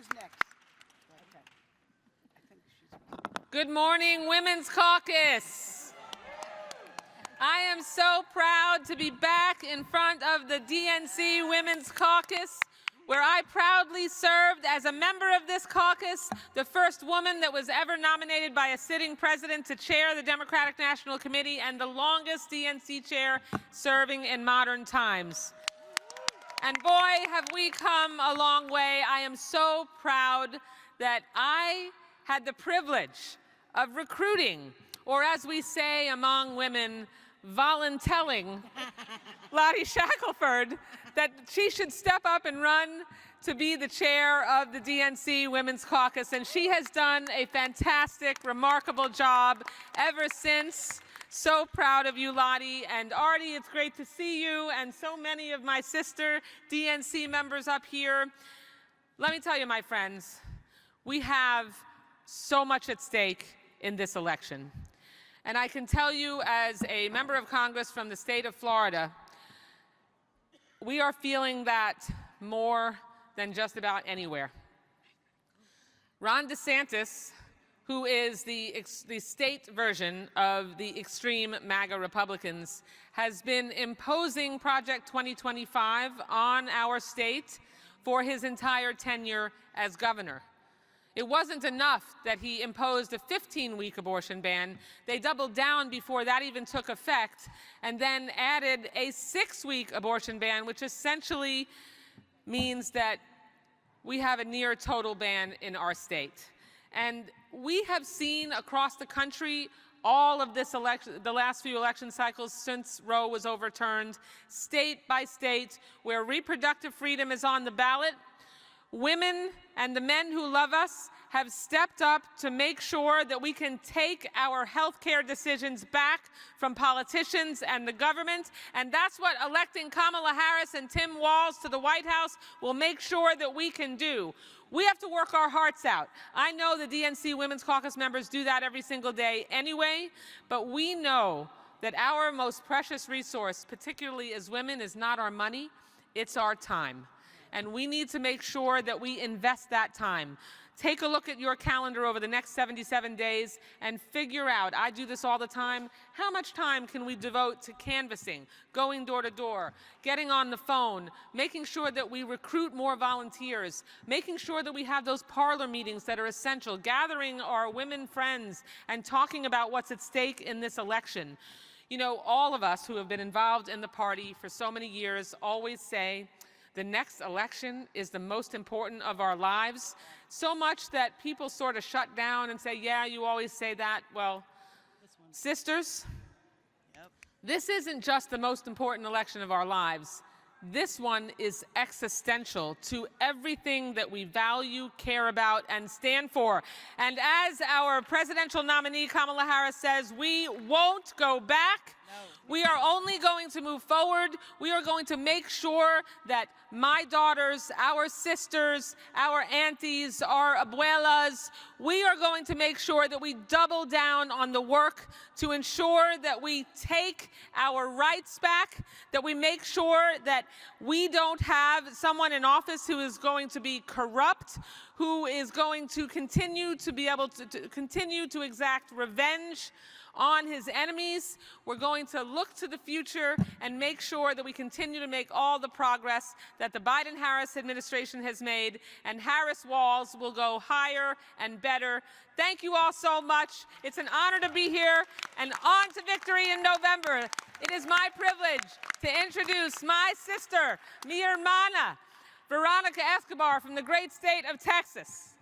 Who's next? Okay. I think she's... Good morning, Women's Caucus. I am so proud to be back in front of the DNC Women's Caucus, where I proudly served as a member of this caucus, the first woman that was ever nominated by a sitting president to chair the Democratic National Committee, and the longest DNC chair serving in modern times. And boy, have we come a long way. I am so proud that I had the privilege of recruiting, or as we say among women, voluntelling Lottie Shackelford that she should step up and run to be the chair of the DNC Women's Caucus. And she has done a fantastic, remarkable job ever since. So proud of you, Lottie. And Artie, it's great to see you, and so many of my sister DNC members up here. Let me tell you, my friends, we have so much at stake in this election. And I can tell you, as a member of Congress from the state of Florida, we are feeling that more than just about anywhere. Ron DeSantis, who is the state version of the extreme MAGA Republicans, has been imposing Project 2025 on our state for his entire tenure as governor. It wasn't enough that he imposed a 15-week abortion ban. They doubled down before that even took effect, and then added a 6-week abortion ban, which essentially means that we have a near total ban in our state. And we have seen across the country all of this election, the last few election cycles since Roe was overturned, state by state, where reproductive freedom is on the ballot. Women and the men who love us have stepped up to make sure that we can take our health care decisions back from politicians and the government. And that's what electing Kamala Harris and Tim Walz to the White House will make sure that we can do. We have to work our hearts out. I know the DNC Women's Caucus members do that every single day anyway, but we know that our most precious resource, particularly as women, is not our money, it's our time. And we need to make sure that we invest that time. Take a look at your calendar over the next 77 days and figure out, I do this all the time, how much time can we devote to canvassing, going door to door, getting on the phone, making sure that we recruit more volunteers, making sure that we have those parlor meetings that are essential, gathering our women friends and talking about what's at stake in this election. You know, all of us who have been involved in the party for so many years always say, the next election is the most important of our lives, so much that people sort of shut down and say, yeah, you always say that. Well, sisters, this isn't just the most important election of our lives. This one is existential to everything that we value, care about, and stand for. And as our presidential nominee, Kamala Harris, says, we won't go back. We are only going to move forward. We are going to make sure that my daughters, our sisters, our aunties, our abuelas, we are going to make sure that we double down on the work to ensure that we take our rights back, that we make sure that we don't have someone in office who is going to be corrupt, who is going to continue to be able to continue to exact revenge on his enemies. We're going to look to the future and make sure that we continue to make all the progress that the Biden-Harris administration has made, and Harris-Walz will go higher and better. Thank you all so much. It's an honor to be here, and on to victory in November. It is my privilege to introduce my sister, mi hermana, Veronica Escobar from the great state of Texas.